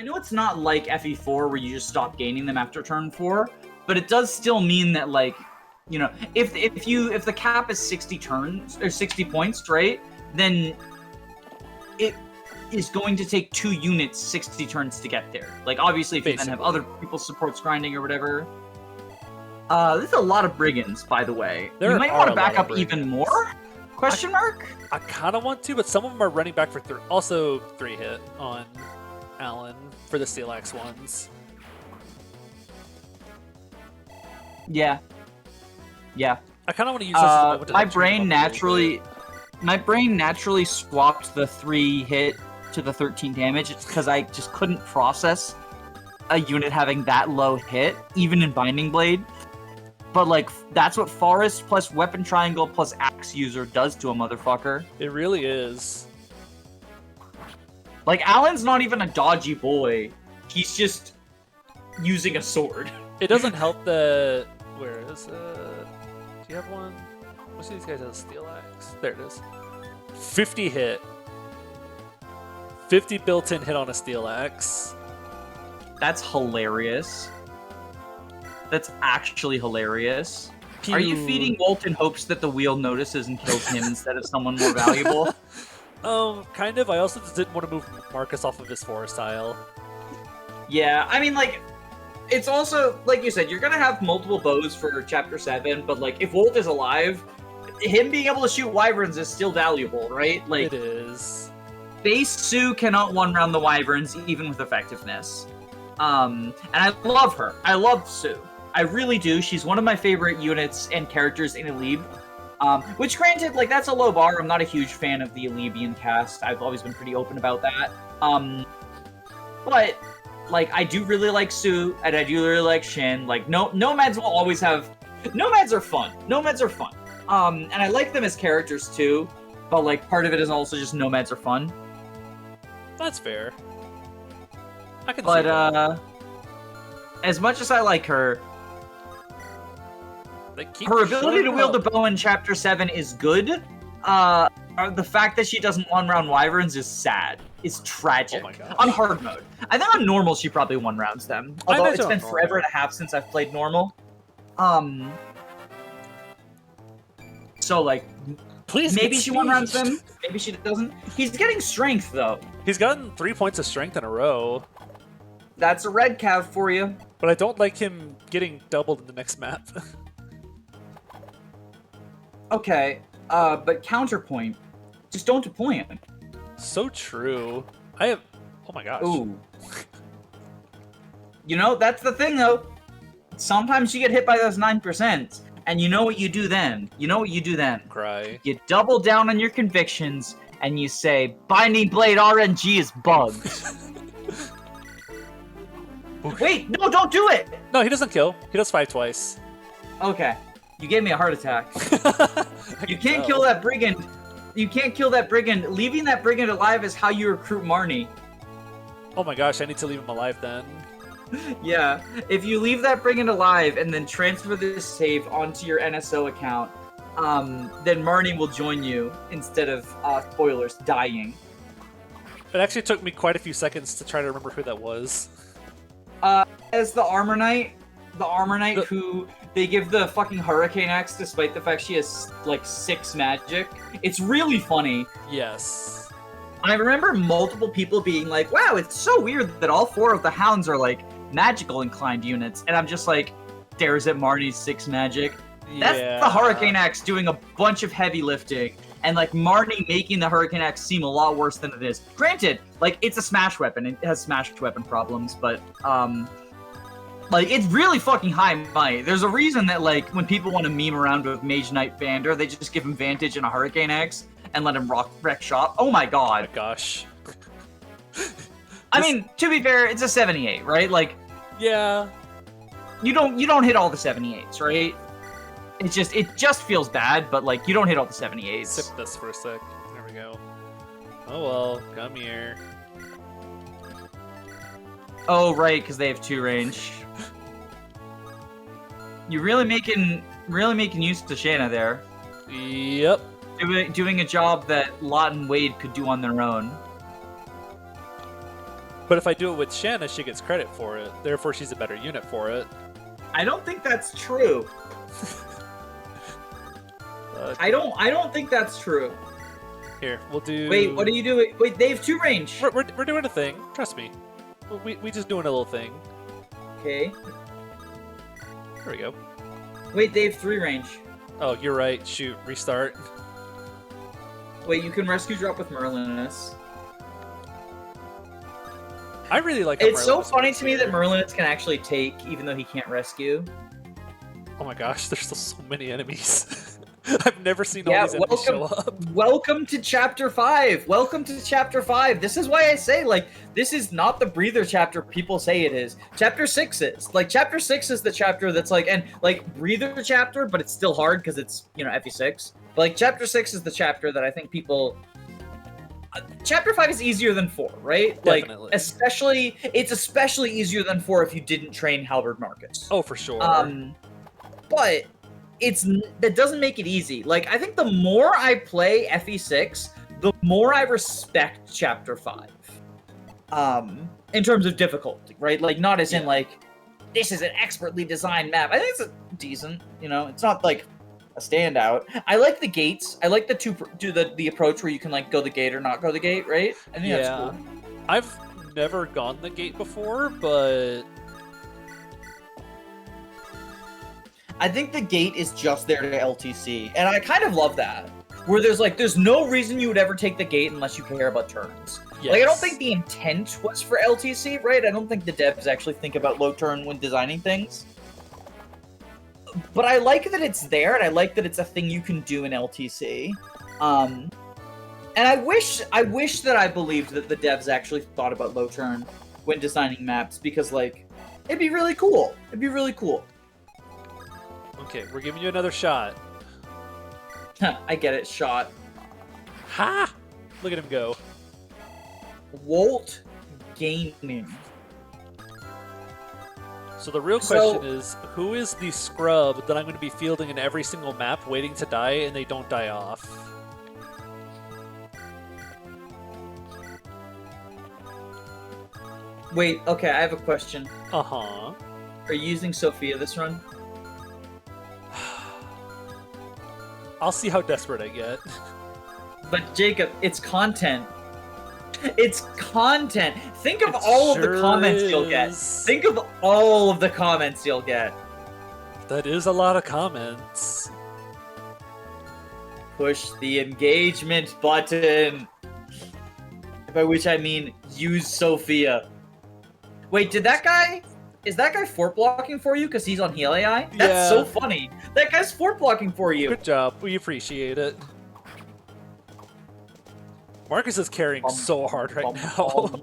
I know it's not like FE4 where you just stop gaining them after turn 4, but it does still mean that, like, you know, if the cap is 60 turns or 60 points, right? Then it is going to take 2 units 60 turns to get there. Like, obviously, if you then have other people supports grinding or whatever. There's a lot of brigands, by the way. You might want to back up even more? Question mark? I kind of want to, but some of them are running back for also 3 hit on Alan for the Steel Axe ones. Yeah. Yeah. I kind of want to use this as a moment to my brain naturally swapped the 3 hit to the 13 damage because I just couldn't process a unit having that low hit, even in Binding Blade. But, like, that's what Forest plus Weapon Triangle plus Axe User does to a motherfucker. It really is. Like, Alan's not even a dodgy boy. He's just using a sword. It doesn't help the... Where is it? Do you have one? Most of these guys have a Steel Axe. There it is. 50 hit. 50 built-in hit on a Steel Axe. That's hilarious. That's actually hilarious. Pew. Are you feeding Walt in hopes that the wheel notices and kills him instead of someone more valuable? Kind of. I also just didn't want to move Marcus off of his forest tile. Yeah, I mean, like, it's also, like you said, you're gonna have multiple bows for Chapter 7, but, like, if Walt is alive, him being able to shoot wyverns is still valuable, right? Like, it is. Base Sue cannot one-round the wyverns, even with effectiveness. And I love her. I love Sue. I really do. She's one of my favorite units and characters in Elebe. Which, granted, like, that's a low bar. I'm not a huge fan of the Elebian cast. I've always been pretty open about that. But, like, I do really like Sue, and I do really like Shin. Like, Nomads will always have... Nomads are fun. Nomads are fun. And I like them as characters, too. But, like, part of it is also just Nomads are fun. That's fair. I can see that. As much as I like her, her ability to wield a bow in Chapter 7 is good. The fact that she doesn't one-round wyverns is sad. It's tragic. Oh my gosh. On hard mode. I think on normal she probably one-rounds them. Although it's been forever and a half since I've played normal. So, like, please maybe she one-rounds them, maybe she doesn't. He's getting strength, though. He's gotten 3 points of strength in a row. That's a red cav for you. But I don't like him getting doubled in the next map. Okay, but counterpoint. Just don't deploy him. So true. I have... Oh my gosh. Ooh. You know, that's the thing, though. Sometimes you get hit by those 9%, and you know what you do then. Cry. You double down on your convictions, and you say, Binding Blade RNG is bugged. Wait, no, don't do it! No, he doesn't kill. He does 5 twice. Okay. You gave me a heart attack. You can't kill that brigand. You can't kill that brigand. Leaving that brigand alive is how you recruit Marnie. Oh my gosh, I need to leave him alive then. Yeah. If you leave that brigand alive and then transfer this save onto your NSO account, then Marnie will join you instead of, spoilers, dying. It actually took me quite a few seconds to try to remember who that was. As the Armor Knight who they give the fucking Hurricane Axe despite the fact she has, like, 6 magic. It's really funny. Yes. I remember multiple people being like, wow, it's so weird that all 4 of the Hounds are, like, magical inclined units. And I'm just like, stares at Marnie's 6 magic. That's the Hurricane Axe doing a bunch of heavy lifting. And, like, Marnie making the Hurricane Axe seem a lot worse than it is. Granted, like, it's a smash weapon. It has smash weapon problems, but, like, it's really fucking high might. There's a reason that, like, when people want to meme around with Mage Knight Vander, they just give him Vantage and a Hurricane Axe and let him wreck shop. Oh my god. Oh my gosh. I mean, to be fair, it's a 78, right? Like, yeah. You don't hit all the 78s, right? It just feels bad, but, like, you don't hit all the 78s. Sip this for a sec. There we go. Oh well, come here. Oh right, because they have 2 range. You're really making use of Shanna there. Yep. Doing a job that Lot and Wade could do on their own. But if I do it with Shanna, she gets credit for it. Therefore, she's a better unit for it. I don't think that's true. I don't think that's true. Here, we'll do... Wait, what are you doing? Wait, they have 2 range. We're doing a thing. Trust me. We just doing a little thing. Okay. There we go. Wait, they have 3 range. Oh, you're right. Shoot, restart. Wait, you can rescue drop with Merlinus. I really like. It's so funny to me that Merlinus can actually take, even though he can't rescue. Oh my gosh, there's still so many enemies. I've never seen all these enemies show up. Welcome to Chapter 5. Welcome to Chapter 5. This is why I say, like, this is not the breather chapter people say it is. Chapter 6 is. Like, Chapter 6 is the chapter that's like, and, like, breather chapter, but it's still hard because it's, you know, FE6. But, like, Chapter 6 is the chapter that I think people... Chapter 5 is easier than 4, right? Definitely. Like, it's especially easier than 4 if you didn't train Halberd Marcus. Oh, for sure. But that doesn't make it easy. Like, I think the more I play FE6, the more I respect Chapter 5. In terms of difficulty, right? Like, not as in, like, this is an expertly designed map. I think it's decent, you know? It's not, like, a standout. I like the gates. I like the approach where you can, like, go the gate or not go the gate, right? I think that's cool. I've never gone the gate before, but... I think the gate is just there to LTC, and I kind of love that. Where there's no reason you would ever take the gate unless you care about turns. Yes. Like, I don't think the intent was for LTC, right? I don't think the devs actually think about low turn when designing things. But I like that it's there, and I like that it's a thing you can do in LTC. And I wish that I believed that the devs actually thought about low turn when designing maps, because, like, it'd be really cool. It'd be really cool. Okay, we're giving you another shot. I get it, shot. Ha! Look at him go. Wolt Gaming. So the real question is, who is the scrub that I'm going to be fielding in every single map waiting to die and they don't die off? Wait, okay, I have a question. Uh-huh. Are you using Sophia this run? I'll see how desperate I get. But Jacob, it's content. It's content. Think of all of the comments you'll get. Think of all of the comments you'll get. That is a lot of comments. Push the engagement button. By which I mean use Sophia. Wait, is that guy fort blocking for you because he's on heal AI? That's so funny. That guy's fort blocking for you. Good job. We appreciate it. Marcus is carrying so hard right now.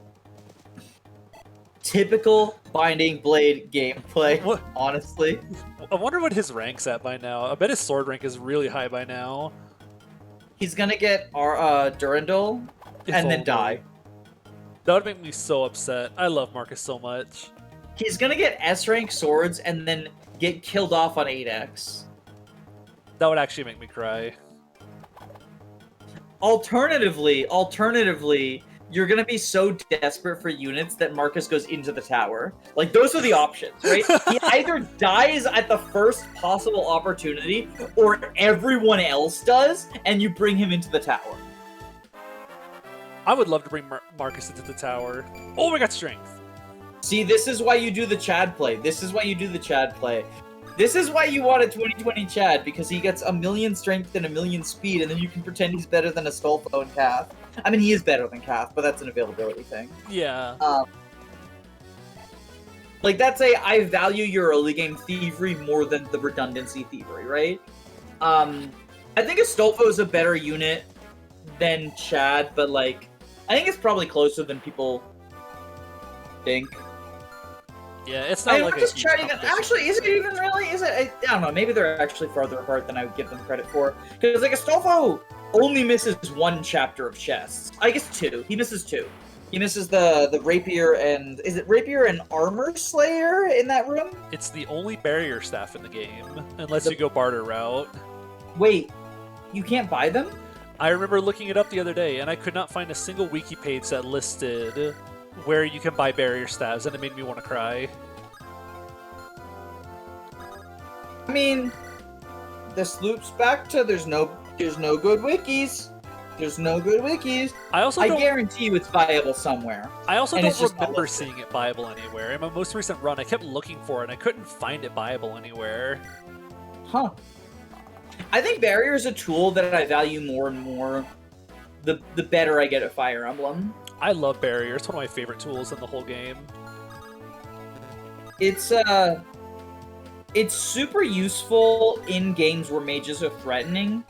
Typical Binding Blade gameplay, honestly. I wonder what his rank's at by now. I bet his sword rank is really high by now. He's gonna get our Durandal and then die. That would make me so upset. I love Marcus so much. He's gonna get S-rank swords and then get killed off on 8x. That would actually make me cry. Alternatively, you're gonna be so desperate for units that Marcus goes into the tower. Like, those are the options, right? He either dies at the first possible opportunity, or everyone else does, and you bring him into the tower. I would love to bring Marcus into the tower. Oh, we got strength. See, this is why you do the Chad play. This is why you do the Chad play. This is why you want a 2020 Chad, because he gets 1,000,000 strength and 1,000,000 speed, and then you can pretend he's better than Astolfo and Cath. I mean, he is better than Cath, but that's an availability thing. Yeah. Like, that's I value your early game thievery more than the redundancy thievery, right? I think Astolfo is a better unit than Chad, but, like, I think it's probably closer than people think. Yeah, it's not like just actually, is it even really? Is it? I don't know. Maybe they're actually farther apart than I would give them credit for. Because, like, Astolfo only misses 1 chapter of chests. I guess 2. He misses 2. He misses the rapier and... Is it rapier and armor slayer in that room? It's the only barrier staff in the game, unless you go barter route. Wait, you can't buy them? I remember looking it up the other day, and I could not find a single wiki page that listed where you can buy barrier stabs, and it made me want to cry. I mean, this loops back to there's no good wikis. There's no good wikis. I guarantee you it's viable somewhere. I also don't remember seeing it viable anywhere. In my most recent run, I kept looking for it, and I couldn't find it viable anywhere. Huh. I think barrier is a tool that I value more and more the better I get at Fire Emblem. I love barrier. It's one of my favorite tools in the whole game. It's super useful in games where mages are threatening.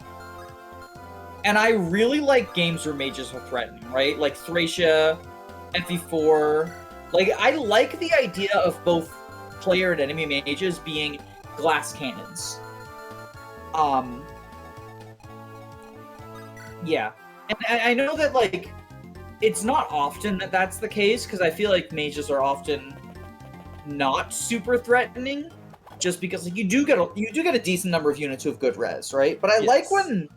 And I really like games where mages are threatening, right? Like Thracia, FE4. Like, I like the idea of both player and enemy mages being glass cannons. Yeah. And I know that, like, it's not often that that's the case, because I feel like mages are often not super threatening, just because, like, you do get a decent number of units who have good res, right? But I like when...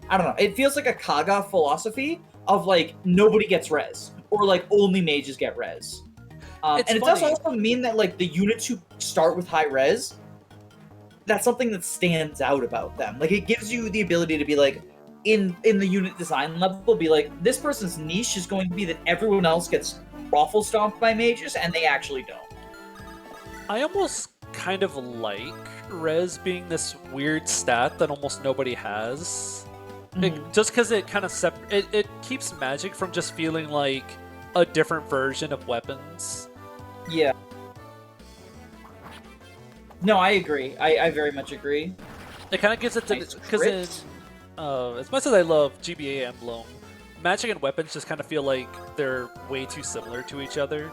I don't know, it feels like a Kaga philosophy of, like, nobody gets res, or, like, only mages get res. And it does also mean that, like, the units who start with high res, that's something that stands out about them. Like, it gives you the ability to be, like, in the unit design level, be like, this person's niche is going to be that everyone else gets raffle stomped by mages, and they actually don't. I almost kind of like res being this weird stat that almost nobody has. Just because it kind of it keeps magic from just feeling like a different version of weapons. Yeah. No, I agree. I very much agree. It kind of gives it to because as much as I love GBA Emblem, magic and weapons just kind of feel like they're way too similar to each other.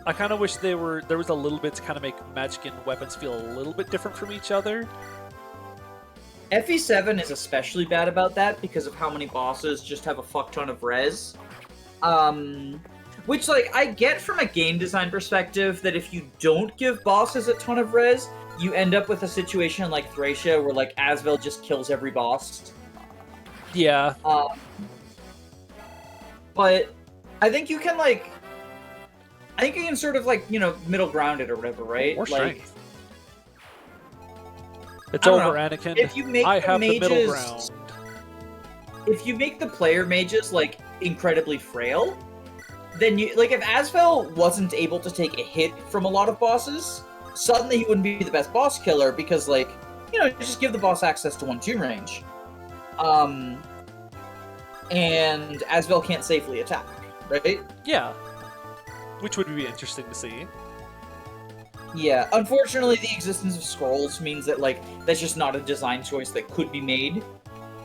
I kind of wish there was a little bit to kind of make magic and weapons feel a little bit different from each other. FE7 is especially bad about that because of how many bosses just have a fuck ton of res. Which, like, I get from a game design perspective that if you don't give bosses a ton of res, you end up with a situation like Thracia where, like, Asvel just kills every boss. Yeah. But I think you can, like... I think you can sort of, like, you know, middle ground it or whatever, right? More strength. Like, it's over, Anakin. If you make I have the middle ground. If you make the player mages, like, incredibly frail, then you... Like, if Asvel wasn't able to take a hit from a lot of bosses, suddenly he wouldn't be the best boss killer because, like, you know, just give the boss access to 1-2 range. And Asvel can't safely attack, right? Yeah. Which would be interesting to see. Yeah, unfortunately, the existence of scrolls means that, like, that's just not a design choice that could be made.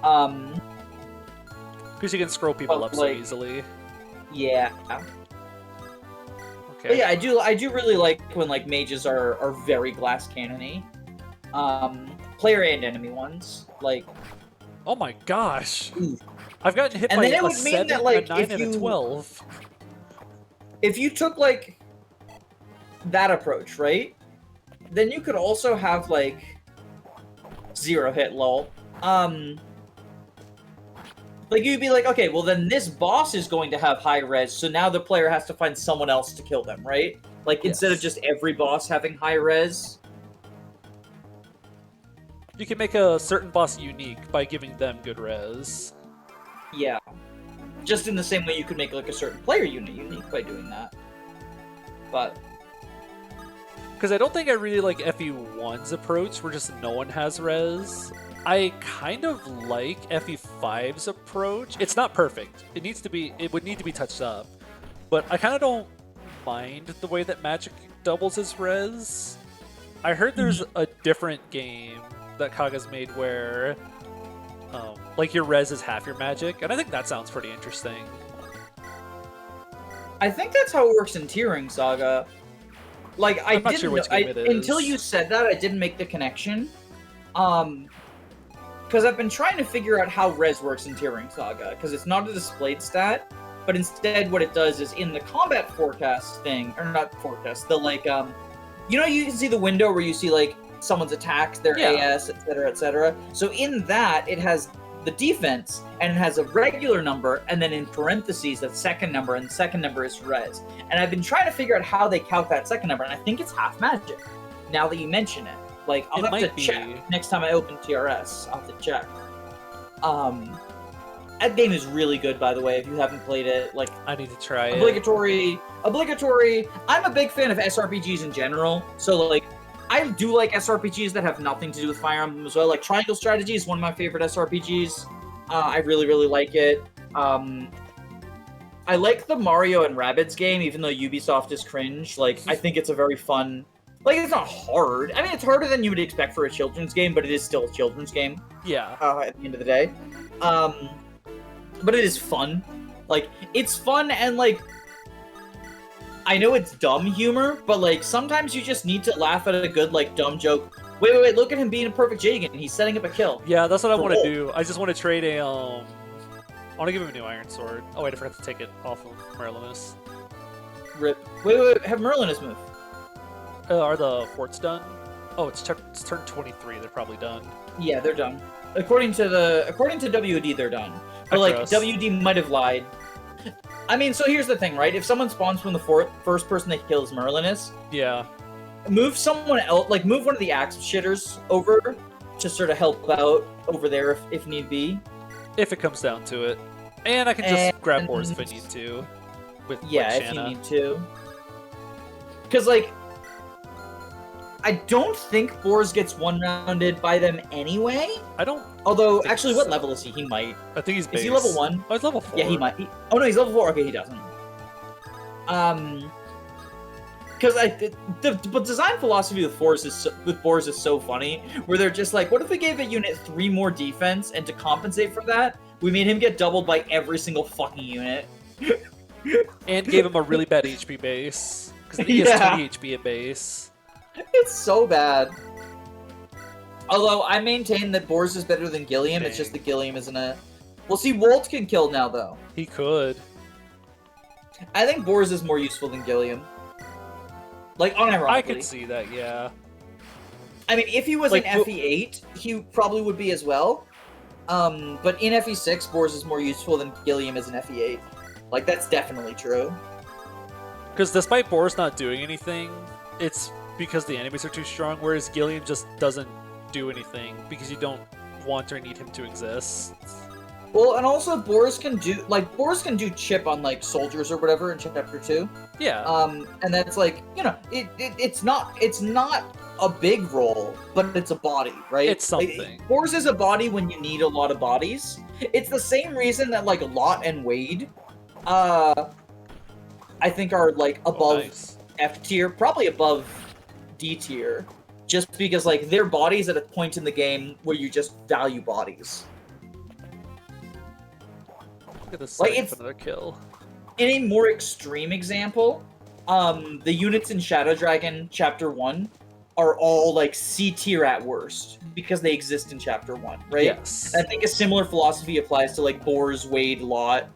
Because you can scroll people up so like, easily. Yeah. Okay. But yeah, I do really like when, like, mages are very glass cannon-y. Player and enemy ones. Like... Oh my gosh! Ooh. I've gotten hit by a 7, that, like, a 9, and a 12. If you took, like, that approach, right? Then you could also have, like, 0 hit, lol. Like, you'd be like, okay, well then this boss is going to have high res, so now the player has to find someone else to kill them, right? Like, instead of just every boss having high res. You can make a certain boss unique by giving them good res. Yeah. Just in the same way you could make, like, a certain player unit unique by doing that. But... Because I don't think I really like FE1's approach, where just no one has res. I kind of like FE5's approach. It's not perfect. It would need to be touched up. But I kind of don't mind the way that magic doubles as res. I heard there's a different game that Kaga's made where like your res is half your magic, and I think that sounds pretty interesting. I think that's how it works in Tiering Saga. Like, I'm not sure which game it is. Until you said that, I didn't make the connection. Because I've been trying to figure out how res works in Tiering Saga, because it's not a displayed stat, but instead what it does is in the combat forecast thing, or not forecast, the, like, you know, you can see the window where you see, like, someone's attacks, their AS, etc., etc. So in that, it has the defense, and it has a regular number, and then in parentheses, the second number, and the second number is res. And I've been trying to figure out how they count that second number, and I think it's half magic, now that you mention it. Like, I'll have to check next time I open TRS. I'll have to check. That game is really good, by the way, if you haven't played it. Like, I need to try it. Obligatory. I'm a big fan of SRPGs in general, so, like, I do like SRPGs that have nothing to do with Fire Emblem as well. Like, Triangle Strategy is one of my favorite SRPGs. I really, really like it. I like the Mario and Rabbids game, even though Ubisoft is cringe. Like, I think it's a very fun... Like, it's not hard. I mean, it's harder than you would expect for a children's game, but it is still a children's game. Yeah. At the end of the day. But it is fun. Like, it's fun and, like... I know it's dumb humor, but, like, sometimes you just need to laugh at a good, like, dumb joke. Wait, look at him being a perfect Jagan. He's setting up a kill. Yeah, that's what I want to do. I just want to trade a, I want to give him a new Iron Sword. Oh, wait, I forgot to take it off of Merlinus. Rip. Wait, have Merlinus move. Are the forts done? Oh, it's turn 23. They're probably done. Yeah, they're done. According to WD, they're done. But, like, WD might have lied. I mean, so here's the thing, right? If someone spawns from the first person they kill is Merlinus, yeah, move someone else, like move one of the axe shitters over to sort of help out over there if need be. If it comes down to it, and I can just grab Boars if I need to. With if you need to. Because like, I don't think Boars gets one-rounded by them anyway. I don't. Although, actually, what level is he? He might. I think he's base. Is he level 1? Oh, he's level 4. Yeah, he might. Oh, no, he's level 4. Okay, he doesn't. Because the design philosophy with Boars is so funny, where they're just like, what if we gave a unit 3 more defense, and to compensate for that, we made him get doubled by every single fucking unit. And gave him a really bad HP base. Because he has 20 HP at base. It's so bad. Although, I maintain that Boars is better than Gilliam, It's just that Gilliam isn't a... Well, see, Wolt can kill now, though. He could. I think Boars is more useful than Gilliam. Like, unironically. I could see that, yeah. I mean, if he was like, in FE8, he probably would be as well. But in FE6, Boars is more useful than Gilliam is in FE8. Like, that's definitely true. Because despite Boars not doing anything, it's because the enemies are too strong, whereas Gilliam just doesn't do anything because you don't want or need him to exist. Well, and also Boars can do chip on like soldiers or whatever in chapter 2. Yeah. And that's like, you know, it's not a big role, but it's a body, right? It's something. Boars is a body when you need a lot of bodies. It's the same reason that like Lot and Wade, I think are like above F tier, probably above D tier, just because like they're bodies at a point in the game where you just value bodies. Look at this, like it's another kill. In a more extreme example, the units in Shadow Dragon Chapter 1 are all like C tier at worst because they exist in Chapter 1, right? Yes. I think a similar philosophy applies to like Boars, Wade, Lot,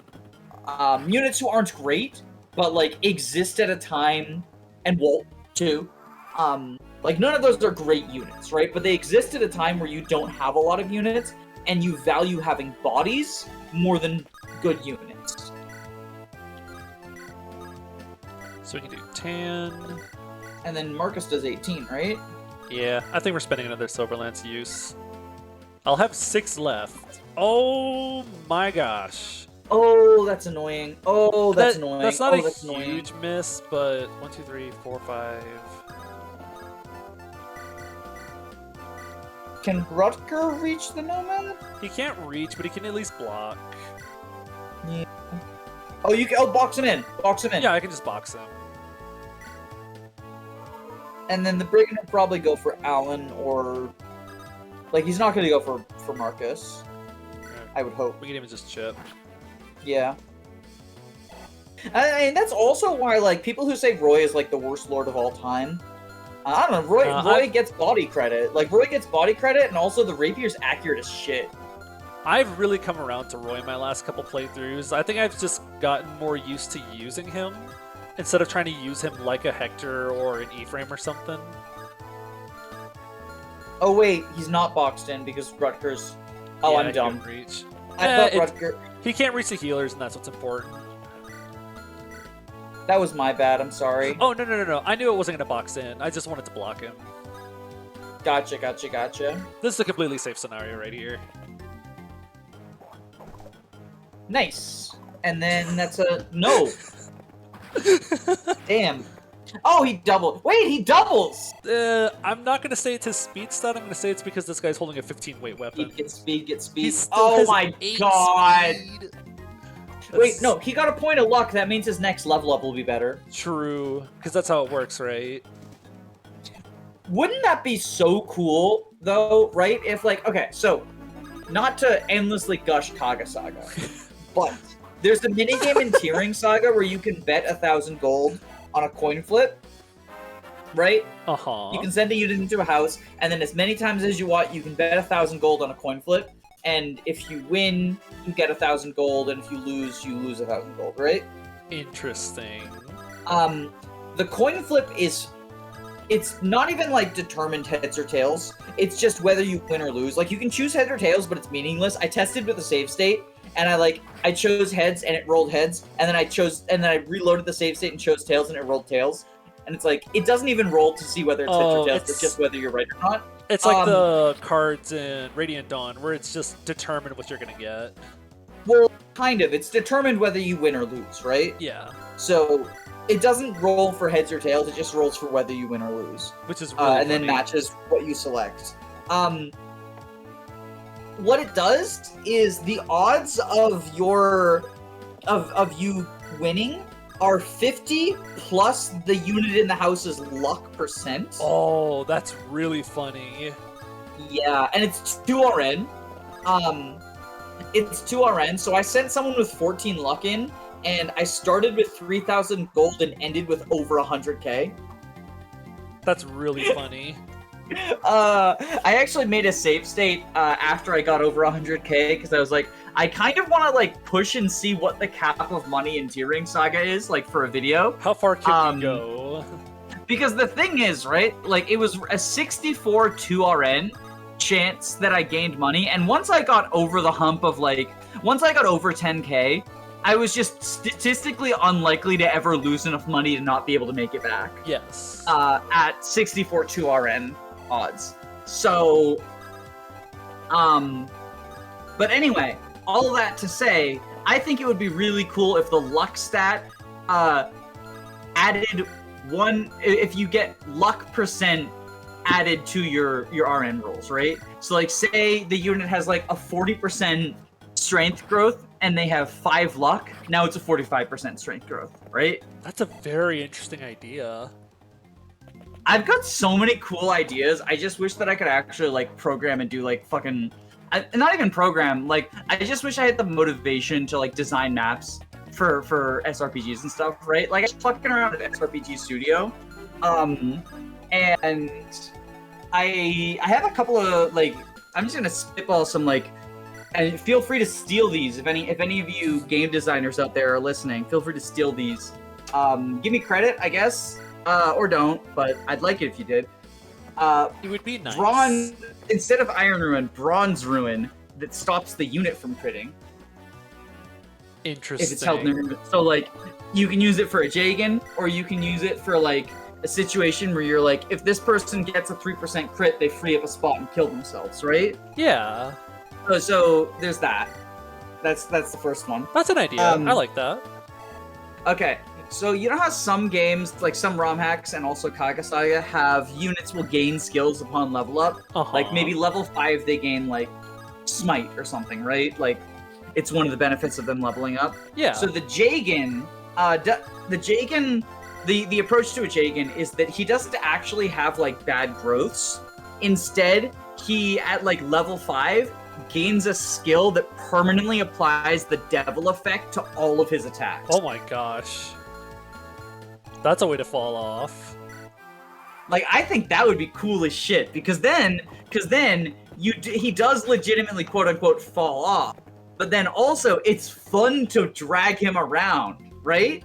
units who aren't great but like exist at a time, and Wolt too. Like none of those are great units, right? But they exist at a time where you don't have a lot of units, and you value having bodies more than good units. So we can do 10. And then Marcus does 18, right? Yeah, I think we're spending another Silverlance use. I'll have 6 left. Oh my gosh. Oh, that's annoying. Oh, that's annoying. That's not a huge annoying. Miss, but 1, 2, 3, 4, 5. Can Rutger reach the Nomad? He can't reach, but he can at least block. Yeah. Oh, you can. Oh, box him in. Box him in. Yeah, I can just box him. And then the Brigand will probably go for Alan, or like he's not going to go for Marcus. Okay. I would hope. We can even just chip. Yeah. And that's also why like people who say Roy is like the worst lord of all time. I don't know. Roy gets body credit. Like Roy gets body credit, and also the rapier's accurate as shit. I've really come around to Roy in my last couple playthroughs. I think I've just gotten more used to using him instead of trying to use him like a Hector or an E-frame or something. Oh wait, he's not boxed in because Rutgers. Oh, Yeah, I'm he dumb. couldn't reach. I thought Rutger... He can't reach the healers, and that's what's important. That was my bad, I'm sorry. Oh, no. I knew it wasn't going to box in. I just wanted to block him. Gotcha. This is a completely safe scenario right here. Nice. And then that's a... No! Damn. Oh, he doubled. Wait, he doubles! I'm not going to say it's his speed stat. I'm going to say it's because this guy's holding a 15-weight weapon. Get speed. He still Oh has my 8 god! speed. Wait, no, he got a point of luck. That means his next level up will be better. True, because that's how it works, right? Wouldn't that be so cool, though, right? If, like, okay, so, not to endlessly gush Kaga Saga, but there's a minigame in Tearing Saga where you can bet 1,000 gold on a coin flip, right? Uh-huh. You can send a unit into a house, and then as many times as you want, you can bet 1,000 gold on a coin flip, and if you win, you get 1,000 gold, and if you lose 1,000 gold, right? Interesting. The coin flip is... It's not even, like, determined heads or tails. It's just whether you win or lose. Like, you can choose heads or tails, but it's meaningless. I tested with a save state, and I chose heads, and it rolled heads, and then I reloaded the save state and chose tails, and it rolled tails. And it's like, it doesn't even roll to see whether it's heads or tails, it's just whether you're right or not. It's like the cards in Radiant Dawn, where it's just determined what you're gonna get. Well, kind of. It's determined whether you win or lose, right? Yeah. So... It doesn't roll for heads or tails, it just rolls for whether you win or lose. Which is really and then matches what you select. What it does is the odds of you winning are 50 plus the unit in the house's luck percent. Oh, that's really funny. Yeah, and it's 2 RN. It's 2 RN, so I sent someone with 14 luck in, and I started with 3,000 gold and ended with over 100k. That's really funny. I actually made a save state after I got over 100k because I was like, I kind of want to like push and see what the cap of money in Tearing Saga is, like for a video. How far can you go? Because the thing is, right, like it was a 64 2RN chance that I gained money, and once I got over the hump of once I got over 10k, I was just statistically unlikely to ever lose enough money to not be able to make it back. Yes. At 64 2RN odds. So, but anyway, all that to say, I think it would be really cool if the luck stat added if you get luck percent added to your RN rolls, right? So like say the unit has like a 40% strength growth and they have 5 luck, now it's a 45% strength growth, right? That's a very interesting idea. I've got so many cool ideas. I just wish that I could actually like program and do like fucking not even program, like I just wish I had the motivation to like design maps for SRPGs and stuff, right? Like I was fucking around at SRPG Studio. And I have a couple of like, I'm just gonna spitball some like, and feel free to steal these if any of you game designers out there are listening. Feel free to steal these. Give me credit, I guess, or don't. But I'd like it if you did. It would be nice. Instead of Iron Ruin, Bronze Ruin that stops the unit from critting. Interesting. If it's held in so like, you can use it for a Jagan, or you can use it for like a situation where you're like, if this person gets a 3% crit, they free up a spot and kill themselves, right? Yeah. So there's that. That's the first one. That's an idea. I like that. Okay, so you know how some games, like some ROM hacks and also Kaga Saga, have units will gain skills upon level up? Uh-huh. Like maybe level 5 they gain like Smite or something, right? Like it's one of the benefits of them leveling up. Yeah. So the Jagan, the approach to a Jagan is that he doesn't actually have like bad growths. Instead, he at like level 5 gains a skill that permanently applies the devil effect to all of his attacks. Oh my gosh. That's a way to fall off. Like I think that would be cool as shit because then he does legitimately quote unquote fall off. But then also it's fun to drag him around, right?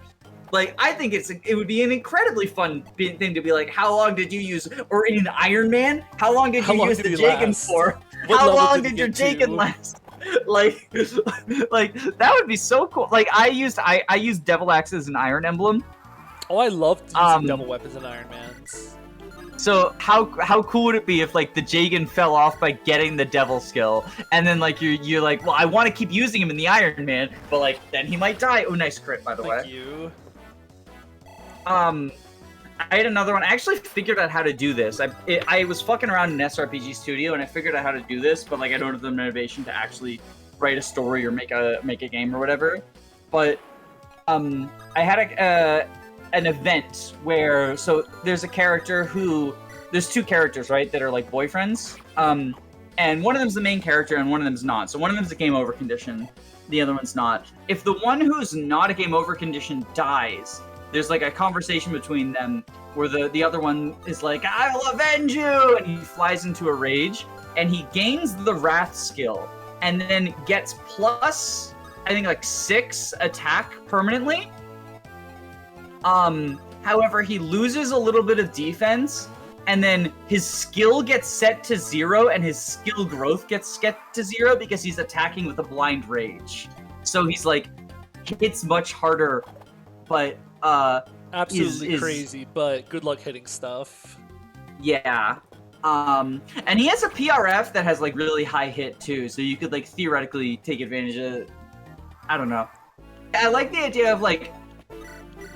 Like, I think it would be an incredibly fun thing to be like, how long did you use, or in Iron Man, how long did you use the Jagan for? How long did your Jaken last? like that would be so cool. Like I used Devil Axes and Iron Emblem. Oh, I loved using Devil Weapons and Iron Mans. So how cool would it be if like the Jagen fell off by getting the Devil skill, and then like you're like, well, I want to keep using him in the Iron Man, but like then he might die. Oh, nice crit, by the way. Thank you. I had another one. I actually figured out how to do this. I was fucking around in SRPG Studio and I figured out how to do this, but like I don't have the motivation to actually write a story or make a game or whatever. But I had an event where there's a character there's two characters, right, that are like boyfriends. And one of them's the main character and one of them's not. So one of them's a game over condition, the other one's not. If the one who's not a game over condition dies, there's like a conversation between them where the other one is like, I will avenge you! And he flies into a rage, and he gains the Wrath skill, and then gets plus, I think like 6 attack permanently. However, he loses a little bit of defense, and then his skill gets set to 0, and his skill growth gets set to 0 because he's attacking with a blind rage. So he's like, hits much harder, but absolutely crazy, but good luck hitting stuff. Yeah. And he has a PRF that has like really high hit too, so you could like theoretically take advantage of it. I don't know. I like the idea of like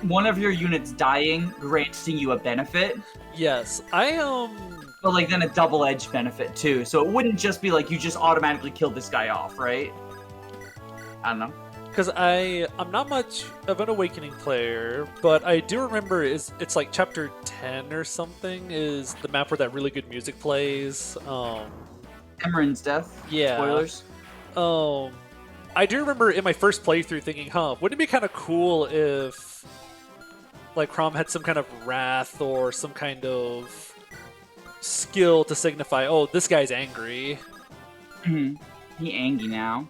one of your units dying granting you a benefit. Yes, but like then a double-edged benefit too, so it wouldn't just be like you just automatically kill this guy off, right? I don't know. Because I'm not much of an Awakening player, but I do remember it's like chapter 10 or something is the map where that really good music plays. Emeren's death. Yeah. Spoilers. I do remember in my first playthrough thinking, wouldn't it be kind of cool if like Chrom had some kind of wrath or some kind of skill to signify, oh, this guy's angry. Mm-hmm. He angry now.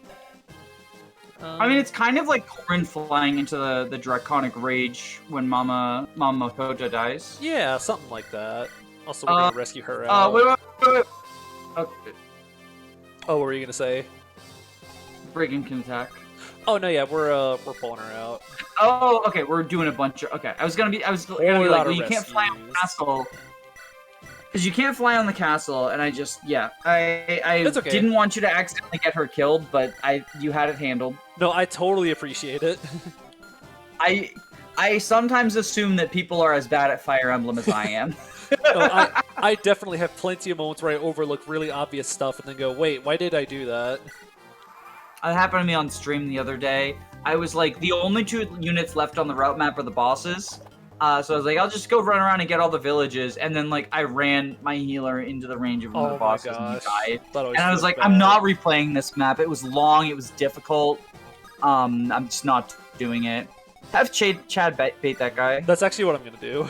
I mean, it's kind of like Corrin flying into the Draconic Rage when Mama Makoto dies. Yeah, something like that. Also, we're gonna rescue her out. Wait. Okay. Oh, what were you gonna say? Brigand can attack. Oh no, yeah, we're pulling her out. Oh, okay, we're doing a bunch of. Okay, I was gonna be like, well, you can't fly on the castle. Because you can't fly on the castle, and I didn't want you to accidentally get her killed, but you had it handled. No, I totally appreciate it. I sometimes assume that people are as bad at Fire Emblem as I am. No, I definitely have plenty of moments where I overlook really obvious stuff and then go, wait, why did I do that? It happened to me on stream the other day. I was like, the only 2 units left on the route map are the bosses. So I was like, I'll just go run around and get all the villages, and then like I ran my healer into the range of one of the bosses and he died. And I was like, I'm not replaying this map. It was long, it was difficult. I'm just not doing it. Have Chad bait that guy. That's actually what I'm gonna do.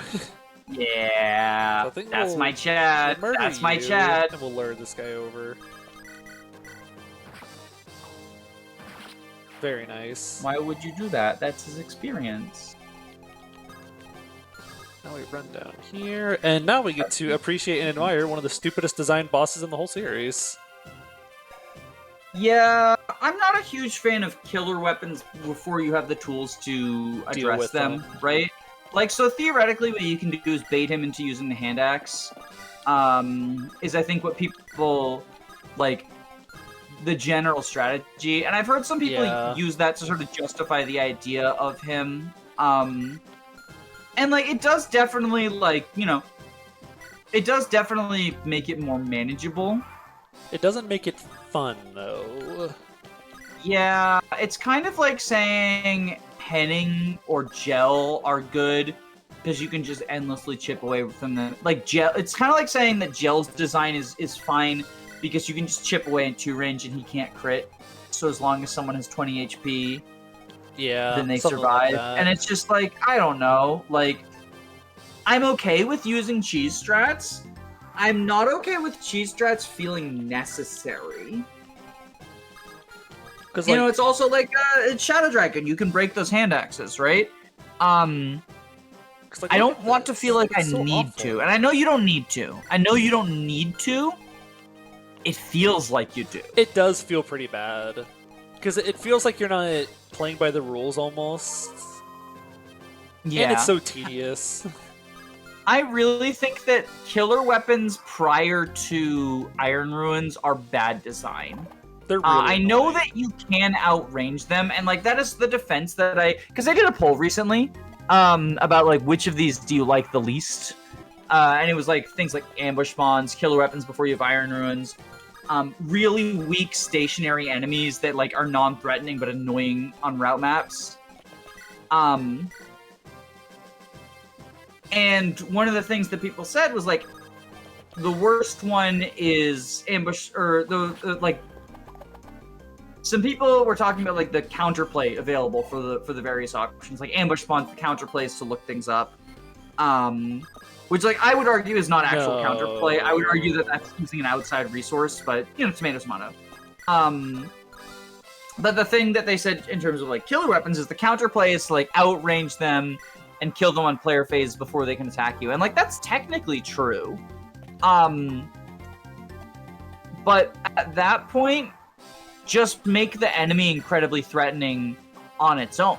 Yeah, so that's my Chad. That's my Chad. And we'll lure this guy over. Very nice. Why would you do that? That's his experience. Now we run down here, and now we get to appreciate and admire one of the stupidest designed bosses in the whole series. Yeah, I'm not a huge fan of killer weapons before you have the tools to address them, right? Like, so theoretically what you can do is bait him into using the hand axe, is I think what people, like, the general strategy. And I've heard some people use that to sort of justify the idea of him, and, like, it does definitely, like, you know, it does definitely make it more manageable. It doesn't make it fun, though. Yeah, it's kind of like saying Henning or Gel are good because you can just endlessly chip away from them. Like, Gel, it's kind of like saying that Gel's design is fine because you can just chip away in 2 range and he can't crit. So as long as someone has 20 HP... Yeah, then they survive. Like and it's just like, I don't know, like, I'm okay with using cheese strats. I'm not okay with cheese strats feeling necessary. Because, you know, it's also like, it's Shadow Dragon. You can break those hand axes, right? I don't want to feel like I need to. And I know you don't need to. I know you don't need to. it feels like you do. It does feel pretty bad. Because it feels like you're not playing by the rules almost. Yeah. And it's so tedious. I really think that killer weapons prior to Iron Ruins are bad design. They're really I know annoying. that you can outrange them, and like that is the defense that because I did a poll recently about like which of these do you like the least, and it was like things like ambush spawns, killer weapons before you have Iron Ruins, really weak stationary enemies that like are non-threatening but annoying on route maps. And one of the things that people said was like the worst one is ambush, or the like. Some people were talking about like the counterplay available for the various options, like ambush spawns, the counterplays to look things up, which like I would argue is not actual counterplay. I would argue that that's using an outside resource, but you know, tomato. But the thing that they said in terms of like killer weapons is the counterplay is to like outrange them and kill them on player phase before they can attack you, and like that's technically true. But at that point, just make the enemy incredibly threatening on its own.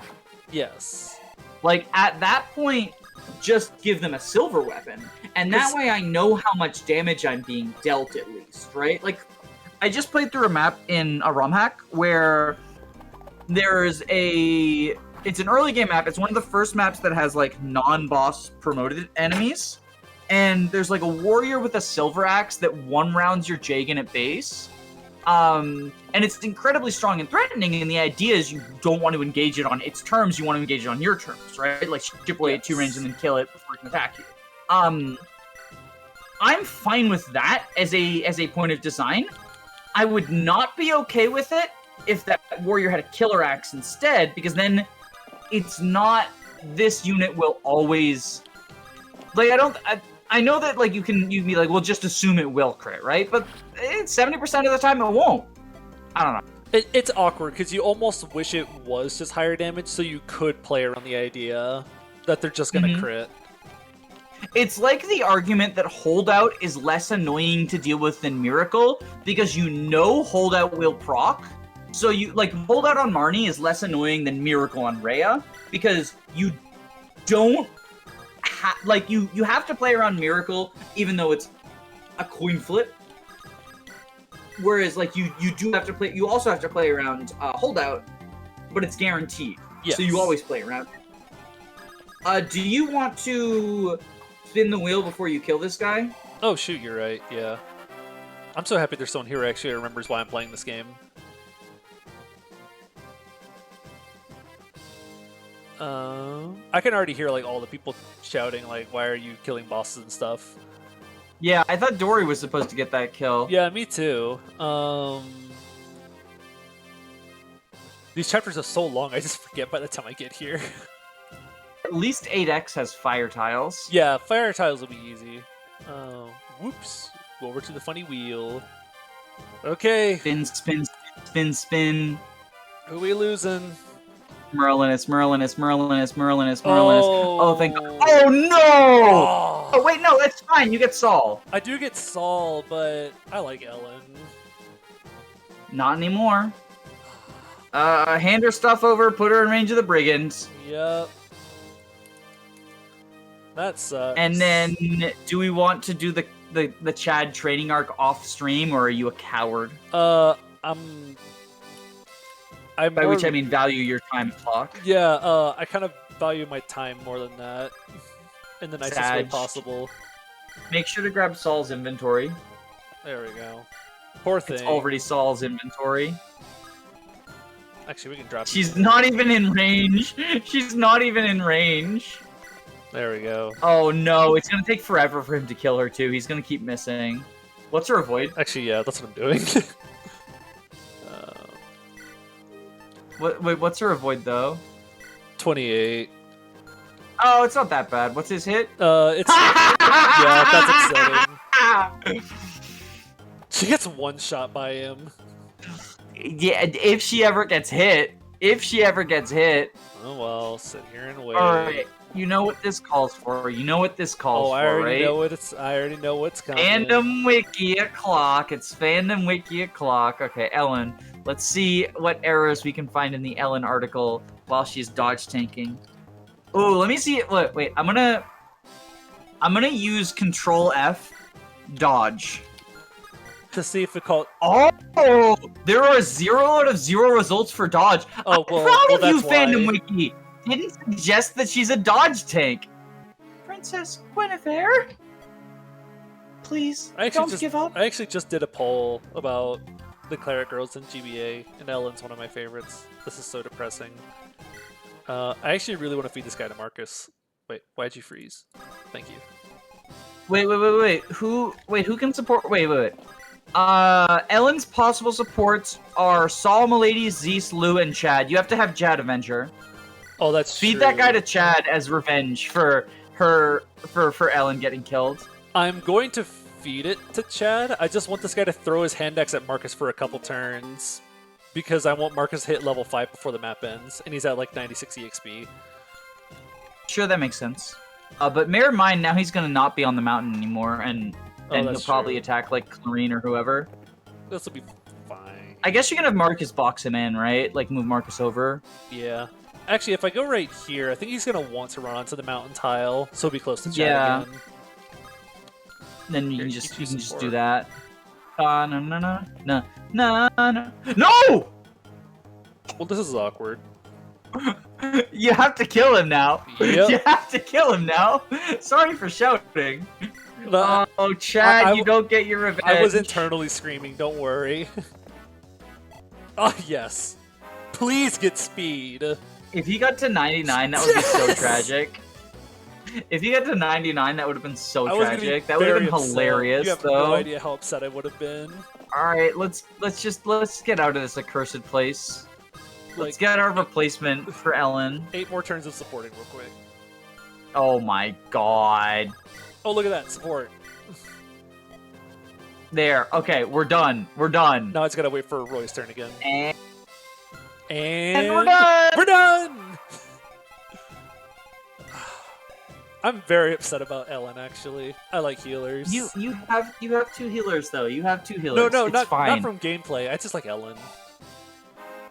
Yes. Like, at that point, just give them a silver weapon. And that way I know how much damage I'm being dealt, at least, right? Like, I just played through a map in a ROM hack where there's a... It's an early game map. It's one of the first maps that has, like, non-boss promoted enemies. And there's, like, a warrior with a silver axe that one-rounds your Jagan at base. And it's incredibly strong and threatening, and the idea is you don't want to engage it on its terms, you want to engage it on your terms, right? Like, chip away at 2 range and then kill it before it can attack you. I'm fine with that as a point of design. I would not be okay with it if that warrior had a killer axe instead, because then it's not, this unit will always... Like, I know that, like, you can be like, well, just assume it will crit, right? But 70% of the time it won't. I don't know. It's awkward, because you almost wish it was just higher damage, so you could play around the idea that they're just going to crit. It's like the argument that Holdout is less annoying to deal with than Miracle, because you know Holdout will proc. So you, like, Holdout on Marnie is less annoying than Miracle on Rhea, because you don't like, you have to play around Miracle, even though it's a coin flip. Whereas, like, you do have to play, you also have to play around Holdout, but it's guaranteed. Yes. So you always play around. Do you want to spin the wheel before you kill this guy? Oh, shoot, you're right, yeah. I'm so happy there's someone here who actually remembers why I'm playing this game. I can already hear, like, all the people shouting, like, why are you killing bosses and stuff. Yeah, I thought Dory was supposed to get that kill. Yeah, me too. These chapters are so long, I just forget by the time I get here. At least 8X has fire tiles. Yeah, fire tiles will be easy. Whoops. Go over to the funny wheel. Okay. Spin, spin, spin, spin. Who we losing? Merlinus. Oh, thank God. Oh, no! Oh, wait, no, that's fine. You get Saul. I do get Saul, but I like Ellen. Not anymore. Hand her stuff over, put her in range of the brigands. Yep. That sucks. And then, do we want to do the Chad training arc off stream, or are you a coward? By which I mean value your time clock. Yeah, I kind of value my time more than that. In the nicest way possible. Make sure to grab Saul's inventory. There we go. Poor thing. It's already Saul's inventory. Actually, we can drop She's not even in range. She's not even in range. There we go. Oh no, it's gonna take forever for him to kill her too. He's gonna keep missing. What's her avoid? Actually, yeah, that's what I'm doing. Wait, what's her avoid though? 28. Oh, it's not that bad. What's his hit? It's yeah, that's upsetting. She gets one shot by him. Yeah, if she ever gets hit. If she ever gets hit. Oh well, sit here and wait. Alright. You know what this calls for. You know what this calls Oh, for, I already right? know what it's. I already know what's coming. Fandom wiki o'clock. It's fandom wiki o'clock. Okay, Ellen. Let's see what errors we can find in the Ellen article while she's dodge tanking. Oh, let me see. Wait. I'm gonna use Control F, dodge. To see if it called. Oh, there are 0 out of 0 results for dodge. Oh, I'm proud of you, that's why. Fandom Wiki. Didn't suggest that she's a dodge tank. Princess Guinevere, please don't give up. I actually just did a poll about the cleric girls in GBA, and Ellen's one of my favorites. This is so depressing. I actually really want to feed this guy to Marcus. Wait, why'd you freeze? Thank you. Wait. Who can support? Wait. Ellen's possible supports are Saul, Milady, Zeus, Lugh, and Chad. You have to have Chad Avenger. Oh, that's Feed true. that guy to Chad as revenge for Ellen getting killed. I'm going to feed it to Chad. I just want this guy to throw his hand axe at Marcus for a couple turns. Because I want Marcus to hit level 5 before the map ends. And he's at like 96 EXP. Sure, that makes sense. But bear in mind, now he's going to not be on the mountain anymore. And he'll probably attack like Clarine or whoever. This will be fine. I guess you can have Marcus box him in, right? Like move Marcus over. Yeah. Actually, if I go right here, I think he's going to want to run onto the mountain tile. So he'll be close to Chad again. Then you Here, can just support. do that. No. Well, this is awkward. You have to kill him now. Yep. You have to kill him now. Sorry for shouting. Oh, Chad, you don't get your revenge. I was internally screaming, don't worry. Oh, yes. Please get speed. If he got to 99, that would be so tragic. If he got to 99, that would have been so tragic. That would have been hilarious, You have though. no idea how upset I would have been. All right, let's get out of this accursed place. Let's get our replacement for Ellen. 8 more turns of supporting real quick. Oh my god. Oh, look at that, support. There. Okay, we're done. We're done. Now it's gotta wait for Roy's turn again. And we're done! We're done! I'm very upset about Ellen, actually. I like healers. You have 2 healers though. You have 2 healers. No, it's not fine. from gameplay. I just like Ellen.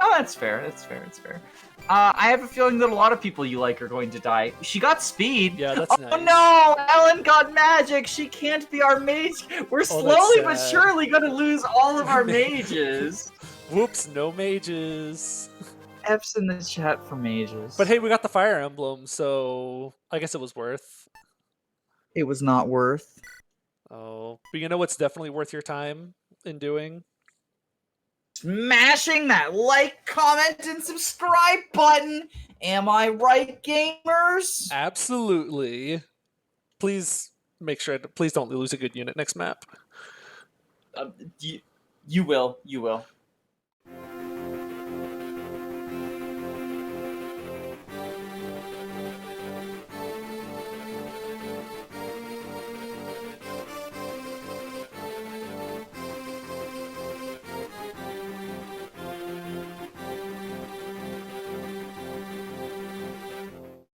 Oh, that's fair. That's fair. I have a feeling that a lot of people you like are going to die. She got speed. Yeah, that's nice. Oh no! Ellen got magic. She can't be our mage. We're slowly but surely going to lose all of our mages. Whoops! No mages. F's in the chat for mages. But hey, we got the fire emblem, so I guess it was worth. It was not worth. Oh, but you know what's definitely worth your time in doing? Smashing that like, comment, and subscribe button. Am I right, gamers? Absolutely. Please make sure. Please don't lose a good unit next map. You will.